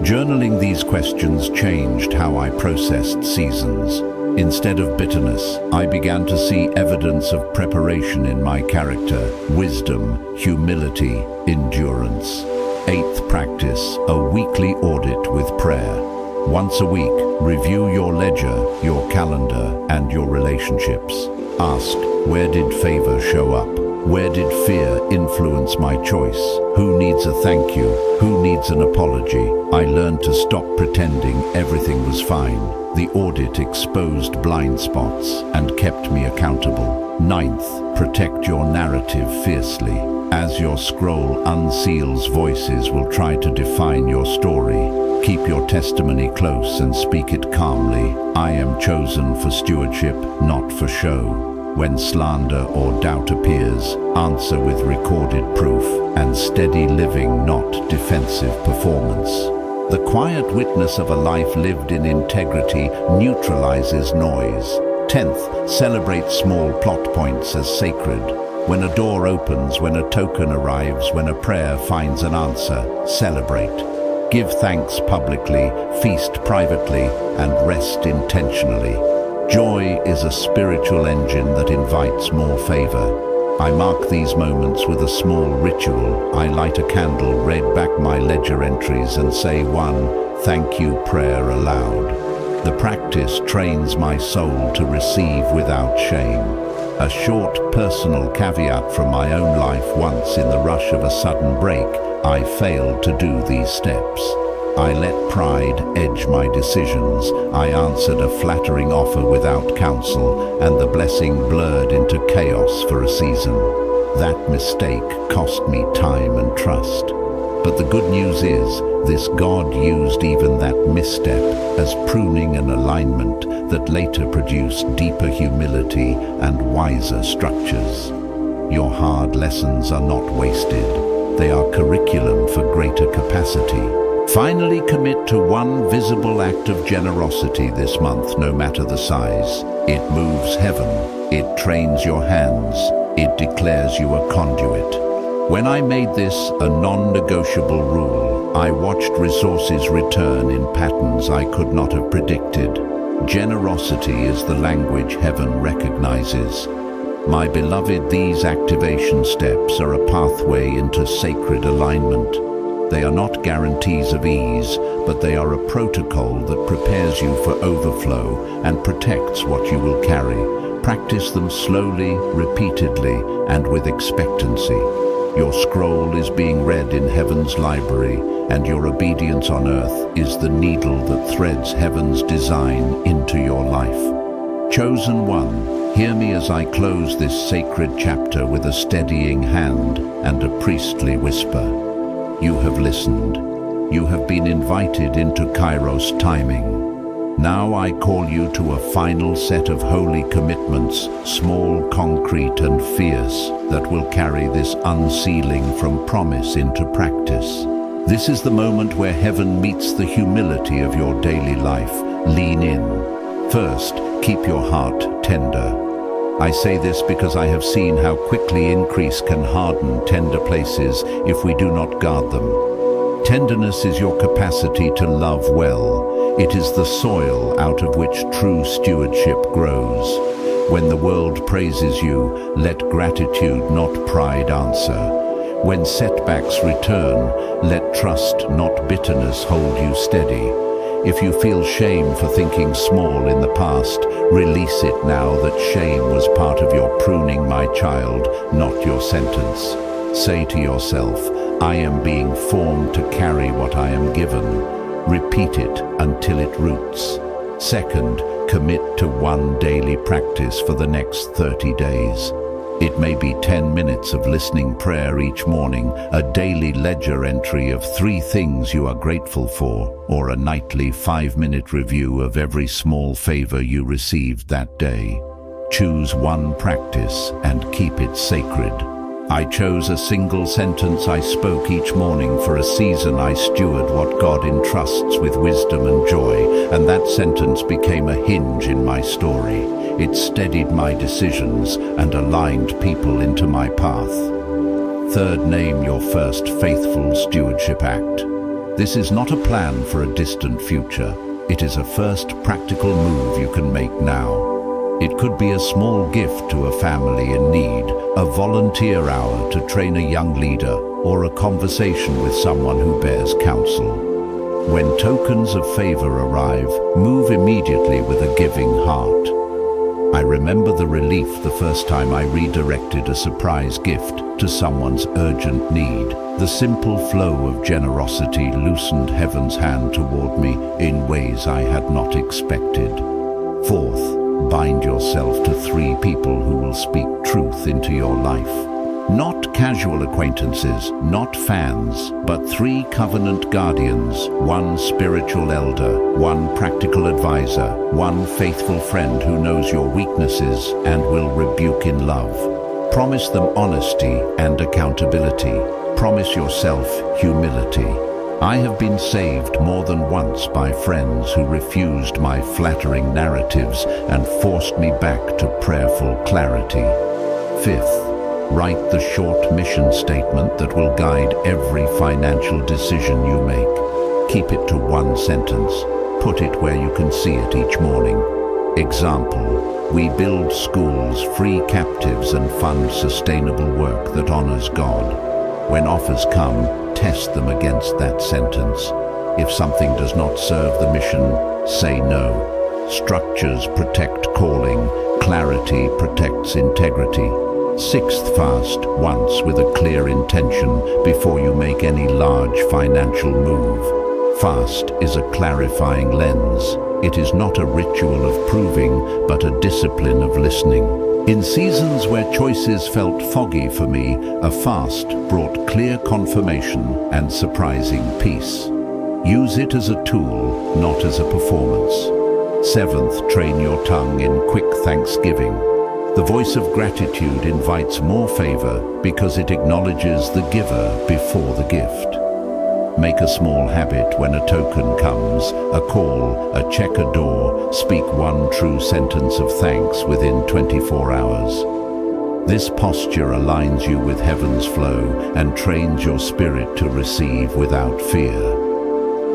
S1: Journaling these questions changed how I processed seasons. Instead of bitterness, I began to see evidence of preparation in my character, wisdom, humility, endurance. Eighth practice, a weekly audit with prayer. Once a week, review your ledger, your calendar, and your relationships. Ask, where did favor show up? Where did fear influence my choice? Who needs a thank you? Who needs an apology? I learned to stop pretending everything was fine. The audit exposed blind spots and kept me accountable. Ninth, protect your narrative fiercely. As your scroll unseals, voices will try to define your story. Keep your testimony close and speak it calmly. I am chosen for stewardship, not for show. When slander or doubt appears, answer with recorded proof and steady living, not defensive performance. The quiet witness of a life lived in integrity neutralizes noise. 10th, celebrate small plot points as sacred. When a door opens, when a token arrives, when a prayer finds an answer, celebrate. Give thanks publicly, feast privately, and rest intentionally. Joy is a spiritual engine that invites more favor. I mark these moments with a small ritual. I light a candle, read back my ledger entries, and say one thank you prayer aloud. The practice trains my soul to receive without shame. A short personal caveat from my own life: once in the rush of a sudden break, I failed to do these steps. I let pride edge my decisions. I answered a flattering offer without counsel, and the blessing blurred into chaos for a season. That mistake cost me time and trust. But the good news is, this God used even that misstep as pruning and alignment that later produced deeper humility and wiser structures. Your hard lessons are not wasted. They are curriculum for greater capacity. Finally, commit to one visible act of generosity this month, no matter the size. It moves heaven. It trains your hands. It declares you a conduit. When I made this a non-negotiable rule, I watched resources return in patterns I could not have predicted. Generosity is the language heaven recognizes. My beloved, these activation steps are a pathway into sacred alignment. They are not guarantees of ease, but they are a protocol that prepares you for overflow and protects what you will carry. Practice them slowly, repeatedly, and with expectancy. Your scroll is being read in heaven's library, and your obedience on earth is the needle that threads heaven's design into your life. Chosen one, hear me as I close this sacred chapter with a steadying hand and a priestly whisper. You have listened. You have been invited into Kairos timing. Now I call you to a final set of holy commitments, small, concrete, and fierce, that will carry this unsealing from promise into practice. This is the moment where heaven meets the humility of your daily life. Lean in. First, keep your heart tender. I say this because I have seen how quickly increase can harden tender places if we do not guard them. Tenderness is your capacity to love well. It is the soil out of which true stewardship grows. When the world praises you, let gratitude, not pride, answer. When setbacks return, let trust, not bitterness, hold you steady. If you feel shame for thinking small in the past, release it now that shame was part of your pruning, my child, not your sentence. Say to yourself, I am being formed to carry what I am given. Repeat it until it roots. Second, commit to one daily practice for the next 30 days. It may be 10 minutes of listening prayer each morning, a daily ledger entry of 3 things you are grateful for, or a nightly 5-minute review of every small favor you received that day. Choose one practice and keep it sacred. I chose a single sentence I spoke each morning. For a season I steward what God entrusts with wisdom and joy, and that sentence became a hinge in my story. It steadied my decisions and aligned people into my path. Third, name your first faithful stewardship act. This is not a plan for a distant future. It is a first practical move you can make now. It could be a small gift to a family in need, a volunteer hour to train a young leader, or a conversation with someone who bears counsel. When tokens of favor arrive, move immediately with a giving heart. I remember the relief the first time I redirected a surprise gift to someone's urgent need. The simple flow of generosity loosened heaven's hand toward me in ways I had not expected. Fourth, bind yourself to 3 people who will speak truth into your life. Not casual acquaintances, not fans, but 3 covenant guardians, 1 spiritual elder, 1 practical advisor, 1 faithful friend who knows your weaknesses and will rebuke in love. Promise them honesty and accountability. Promise yourself humility. I have been saved more than once by friends who refused my flattering narratives and forced me back to prayerful clarity. Fifth, write the short mission statement that will guide every financial decision you make. Keep it to one sentence. Put it where you can see it each morning. Example, we build schools, free captives, and fund sustainable work that honors God. When offers come, test them against that sentence. If something does not serve the mission, say no. Structures protect calling, clarity protects integrity. Sixth, fast once with a clear intention before you make any large financial move. Fast is a clarifying lens. It is not a ritual of proving, but a discipline of listening. In seasons where choices felt foggy for me, a fast brought clear confirmation and surprising peace. Use it as a tool, not as a performance. Seventh, train your tongue in quick thanksgiving. The voice of gratitude invites more favor because it acknowledges the giver before the gift. Make a small habit when a token comes, a call, a check, a door. Speak one true sentence of thanks within 24 hours. This posture aligns you with heaven's flow and trains your spirit to receive without fear.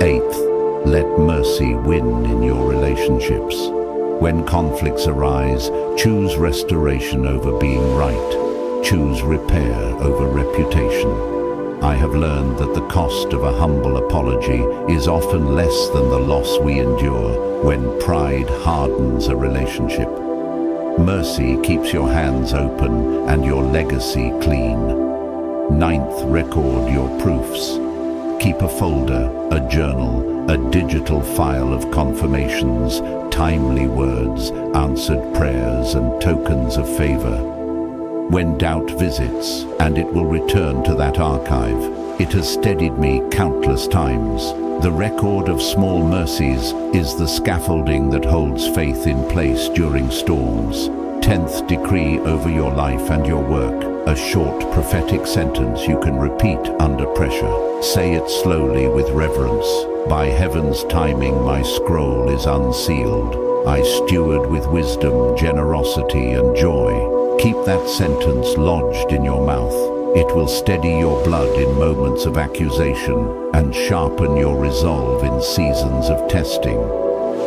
S1: Eighth, let mercy win in your relationships. When conflicts arise, choose restoration over being right. Choose repair over reputation. I have learned that the cost of a humble apology is often less than the loss we endure when pride hardens a relationship. Mercy keeps your hands open and your legacy clean. Ninth, record your proofs. Keep a folder, a journal, a digital file of confirmations, timely words, answered prayers, and tokens of favor. When doubt visits, and it will return to that archive, it has steadied me countless times. The record of small mercies is the scaffolding that holds faith in place during storms. 10th, decree over your life and your work. A short prophetic sentence you can repeat under pressure. Say it slowly with reverence. By heaven's timing, my scroll is unsealed. I steward with wisdom, generosity, and joy. Keep that sentence lodged in your mouth. It will steady your blood in moments of accusation and sharpen your resolve in seasons of testing.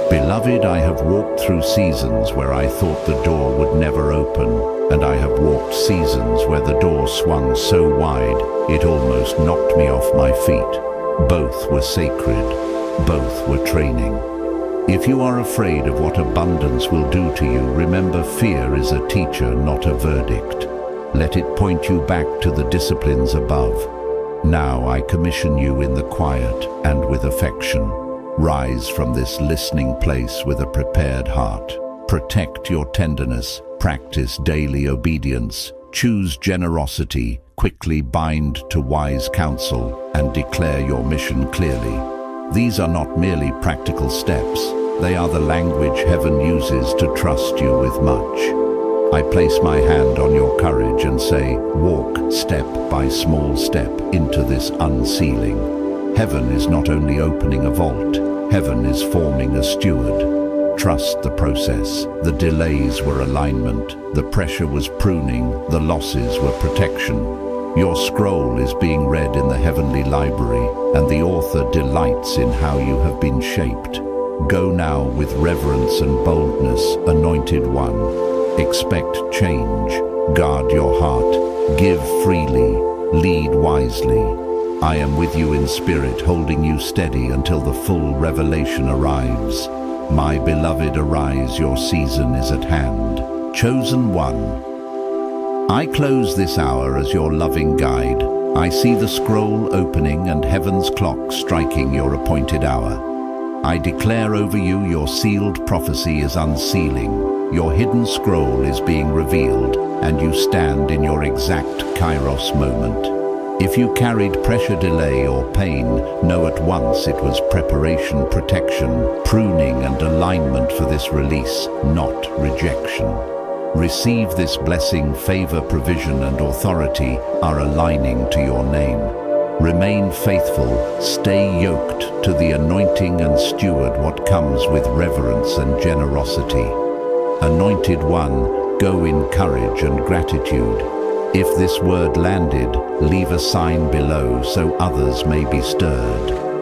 S1: Beloved, I have walked through seasons where I thought the door would never open, and I have walked seasons where the door swung so wide it almost knocked me off my feet. Both were sacred. Both were training. If you are afraid of what abundance will do to you, remember fear is a teacher, not a verdict. Let it point you back to the disciplines above. Now I commission you in the quiet and with affection. Rise from this listening place with a prepared heart. Protect your tenderness, practice daily obedience, choose generosity, quickly bind to wise counsel, and declare your mission clearly. These are not merely practical steps, they are the language heaven uses to trust you with much. I place my hand on your courage and say, walk step by small step into this unsealing. Heaven is not only opening a vault, heaven is forming a steward. Trust the process. The delays were alignment, the pressure was pruning, the losses were protection. Your scroll is being read in the heavenly library, and the author delights in how you have been shaped. Go now with reverence and boldness, anointed one. Expect change. Guard your heart. Give freely. Lead wisely. I am with you in spirit, holding you steady until the full revelation arrives. My beloved, arise, your season is at hand. Chosen one. I close this hour as your loving guide. I see the scroll opening and heaven's clock striking your appointed hour. I declare over you your sealed prophecy is unsealing. Your hidden scroll is being revealed, and you stand in your exact Kairos moment. If you carried pressure, delay, or pain, know at once it was preparation, protection, pruning, and alignment for this release, not rejection. Receive this blessing. Favor, provision, and authority are aligning to your name. Remain faithful, stay yoked to the anointing and steward what comes with reverence and generosity. Anointed one, go in courage and gratitude. If this word landed, leave a sign below so others may be stirred.